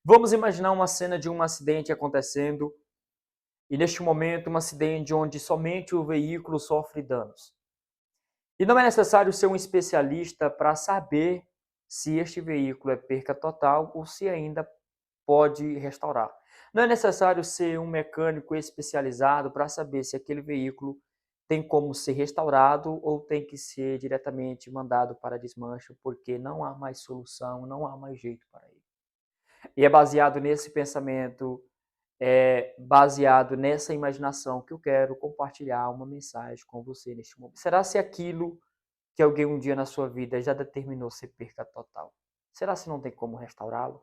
Vamos imaginar uma cena de um acidente acontecendo e neste momento um acidente onde somente o veículo sofre danos. E não é necessário ser um especialista para saber se este veículo é perca total ou se ainda pode restaurar. Não é necessário ser um mecânico especializado para saber se aquele veículo tem como ser restaurado ou tem que ser diretamente mandado para desmanche, porque não há mais solução, não há mais jeito para ele. E é baseado nesse pensamento, baseado nessa imaginação que eu quero compartilhar uma mensagem com você neste momento. Será se aquilo que alguém um dia na sua vida já determinou ser perca total? Será se não tem como restaurá-lo?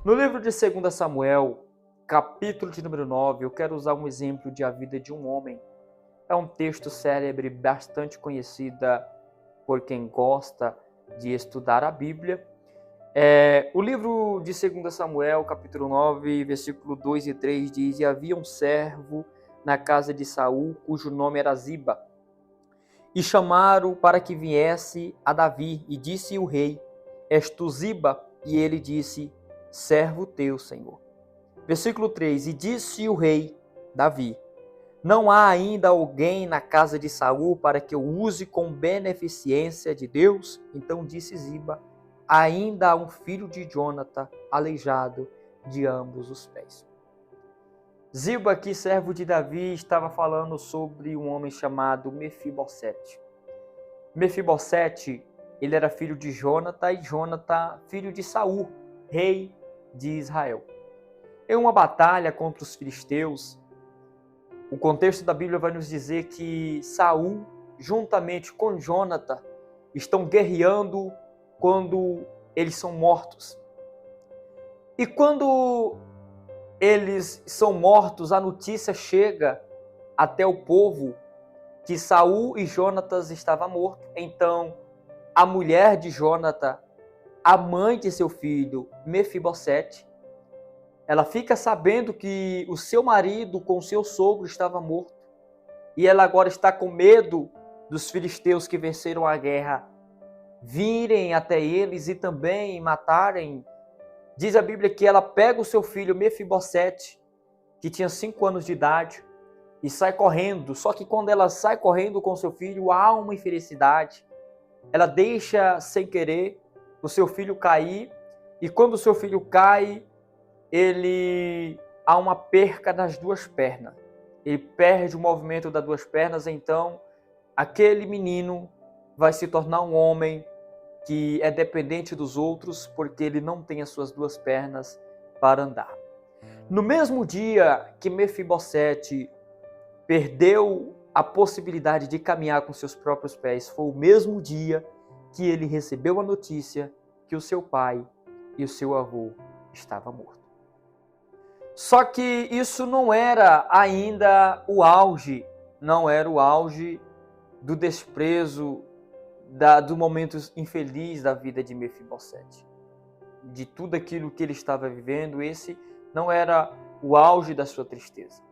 No livro de 2 Samuel, capítulo de número 9, eu quero usar um exemplo de a vida de um homem. É um texto célebre, bastante conhecida por quem gosta de estudar a Bíblia. O livro de 2 Samuel, capítulo 9, versículo 2 e 3 diz: E havia um servo na casa de Saul, cujo nome era Ziba. E chamaram para que viesse a Davi, e disse o rei: És tu Ziba? E ele disse: Servo teu, Senhor. Versículo 3: E disse o rei Davi: Não há ainda alguém na casa de Saul para que eu use com beneficência de Deus? Então disse Ziba: Ainda há um filho de Jonatã, aleijado de ambos os pés. Ziba, aqui servo de Davi, estava falando sobre um homem chamado Mefibosete. Mefibosete, ele era filho de Jonatã e Jonatã, filho de Saul, rei de Israel. Em uma batalha contra os filisteus, o contexto da Bíblia vai nos dizer que Saul, juntamente com Jonatã, estão guerreando quando eles são mortos. E quando eles são mortos, a notícia chega até o povo que Saul e Jonatas estavam mortos. Então, a mulher de Jonatã, a mãe de seu filho, Mefibosete, ela fica sabendo que o seu marido com o seu sogro estava morto. E ela agora está com medo dos filisteus que venceram a guerra virem até eles e também matarem. Diz a Bíblia que ela pega o seu filho Mefibosete, que tinha 5 anos de idade, e sai correndo. Só que quando ela sai correndo com seu filho, há uma infelicidade. Ela deixa sem querer o seu filho cair, e quando o seu filho cai, há uma perca nas duas pernas. Ele perde o movimento das duas pernas, então aquele menino vai se tornar um homem que é dependente dos outros, porque ele não tem as suas duas pernas para andar. No mesmo dia que Mefibosete perdeu a possibilidade de caminhar com seus próprios pés, foi o mesmo dia que ele recebeu a notícia que o seu pai e o seu avô estavam mortos. Só que isso não era ainda o auge, não era o auge do desprezo, do momento infeliz da vida de Mefibosete. De tudo aquilo que ele estava vivendo, esse não era o auge da sua tristeza.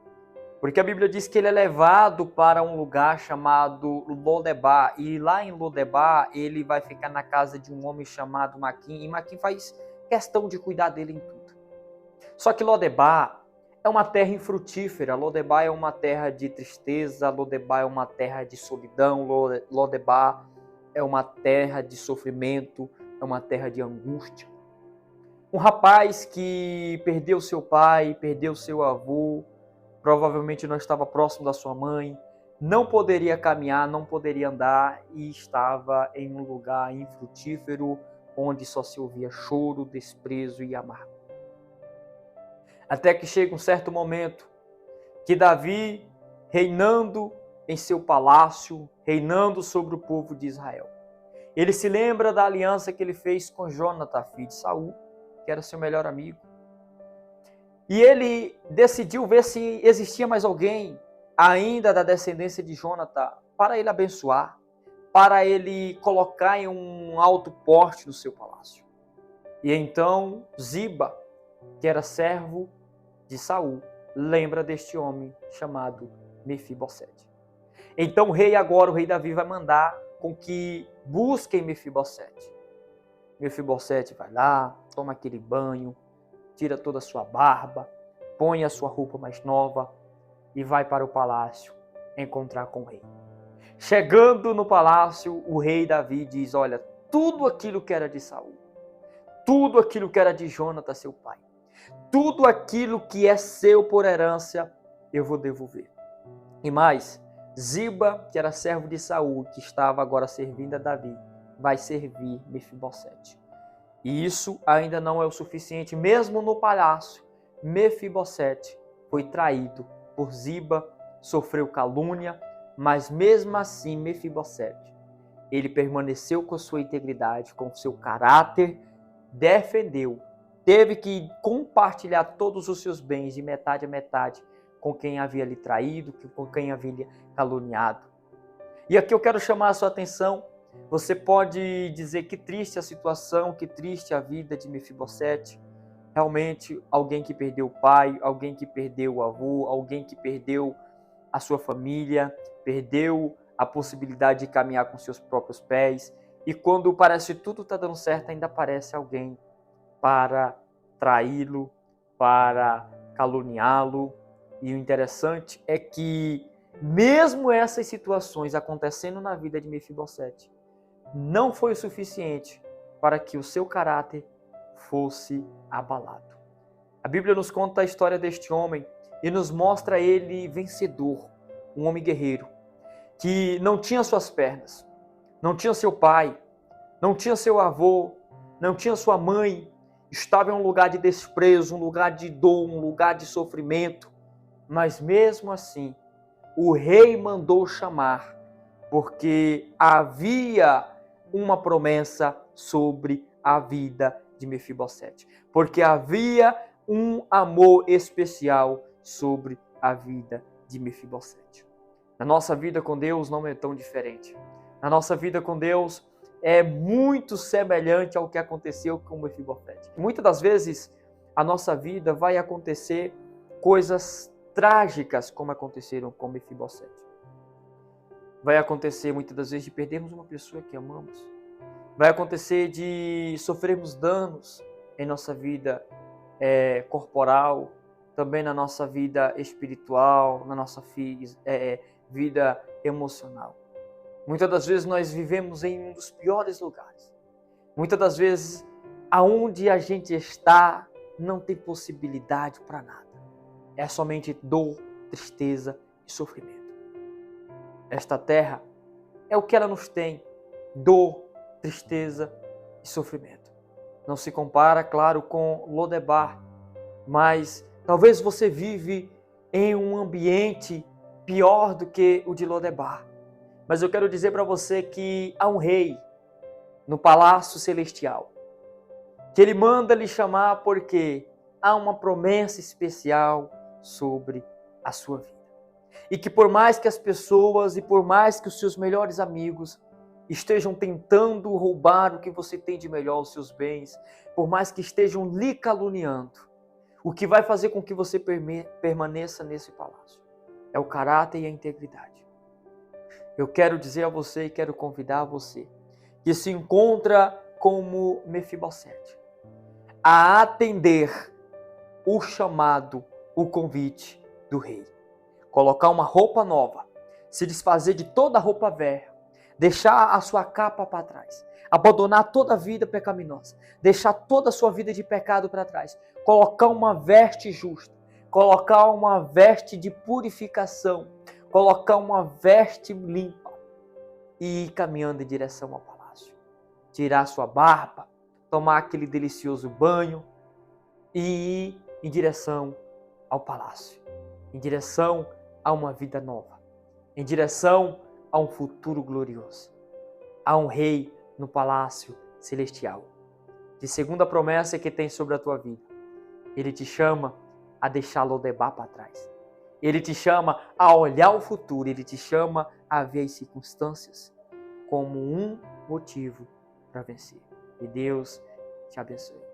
Porque a Bíblia diz que ele é levado para um lugar chamado Lodebar, e lá em Lodebar ele vai ficar na casa de um homem chamado Maquim, e Maquim faz questão de cuidar dele em tudo. Só que Lodebar é uma terra infrutífera, Lodebar é uma terra de tristeza, Lodebar é uma terra de solidão, Lodebar é uma terra de sofrimento, é uma terra de angústia. Um rapaz que perdeu seu pai, perdeu seu avô, provavelmente não estava próximo da sua mãe, não poderia caminhar, não poderia andar e estava em um lugar infrutífero onde só se ouvia choro, desprezo e amargo. Até que chega um certo momento que Davi, reinando em seu palácio, reinando sobre o povo de Israel, ele se lembra da aliança que ele fez com Jonatã, filho de Saul, que era seu melhor amigo. E ele decidiu ver se existia mais alguém ainda da descendência de Jonatã para ele abençoar, para ele colocar em um alto porte no seu palácio. E então Ziba, que era servo de Saul, lembra deste homem chamado Mefibosete. Então o rei agora, o rei Davi, vai mandar com que busquem Mefibosete. Mefibosete vai lá, toma aquele banho, tira toda a sua barba, põe a sua roupa mais nova e vai para o palácio encontrar com o rei. Chegando no palácio, o rei Davi diz: olha, tudo aquilo que era de Saul, tudo aquilo que era de Jônatas, seu pai, tudo aquilo que é seu por herança, eu vou devolver. E mais, Ziba, que era servo de Saul, que estava agora servindo a Davi, vai servir Mefibosete. E isso ainda não é o suficiente. Mesmo no palácio, Mefibosete foi traído por Ziba, sofreu calúnia, mas mesmo assim Mefibosete, ele permaneceu com sua integridade, com seu caráter, defendeu, teve que compartilhar todos os seus bens de metade a metade com quem havia lhe traído, com quem havia lhe caluniado. E aqui eu quero chamar a sua atenção. Você pode dizer que triste a situação, que triste a vida de Mefibosete. Realmente, alguém que perdeu o pai, alguém que perdeu o avô, alguém que perdeu a sua família, perdeu a possibilidade de caminhar com seus próprios pés. E quando parece que tudo está dando certo, ainda aparece alguém para traí-lo, para caluniá-lo. E o interessante é que, mesmo essas situações acontecendo na vida de Mefibosete, não foi o suficiente para que o seu caráter fosse abalado. A Bíblia nos conta a história deste homem e nos mostra ele vencedor, um homem guerreiro, que não tinha suas pernas, não tinha seu pai, não tinha seu avô, não tinha sua mãe, estava em um lugar de desprezo, um lugar de dor, um lugar de sofrimento, mas mesmo assim, o rei mandou chamar, porque havia uma promessa sobre a vida de Mefibosete, porque havia um amor especial sobre a vida de Mefibosete. Na nossa vida com Deus não é tão diferente. Na nossa vida com Deus é muito semelhante ao que aconteceu com Mefibosete. Muitas das vezes a nossa vida vai acontecer coisas trágicas como aconteceram com Mefibosete. Vai acontecer muitas das vezes de perdermos uma pessoa que amamos. Vai acontecer de sofrermos danos em nossa vida corporal, também na nossa vida espiritual, na nossa vida emocional. Muitas das vezes nós vivemos em um dos piores lugares. Muitas das vezes, aonde a gente está, não tem possibilidade para nada. É somente dor, tristeza e sofrimento. Esta terra é o que ela nos tem: dor, tristeza e sofrimento. Não se compara, claro, com Lodebar, mas talvez você vive em um ambiente pior do que o de Lodebar. Mas eu quero dizer para você que há um rei no palácio celestial, que ele manda lhe chamar porque há uma promessa especial sobre a sua vida. E que por mais que as pessoas e por mais que os seus melhores amigos estejam tentando roubar o que você tem de melhor, os seus bens, por mais que estejam lhe caluniando, o que vai fazer com que você permaneça nesse palácio é o caráter e a integridade. Eu quero dizer a você e quero convidar você que se encontra como Mefibosete a atender o chamado, o convite do rei. Colocar uma roupa nova, se desfazer de toda a roupa velha, deixar a sua capa para trás, abandonar toda a vida pecaminosa, deixar toda a sua vida de pecado para trás, colocar uma veste justa, colocar uma veste de purificação, colocar uma veste limpa e ir caminhando em direção ao palácio. Tirar sua barba, tomar aquele delicioso banho e ir em direção ao palácio, em direção a uma vida nova, em direção a um futuro glorioso, a um rei no palácio celestial. De segunda promessa que tem sobre a tua vida, ele te chama a deixar Lodebar para trás. Ele te chama a olhar o futuro, ele te chama a ver as circunstâncias como um motivo para vencer. E Deus te abençoe.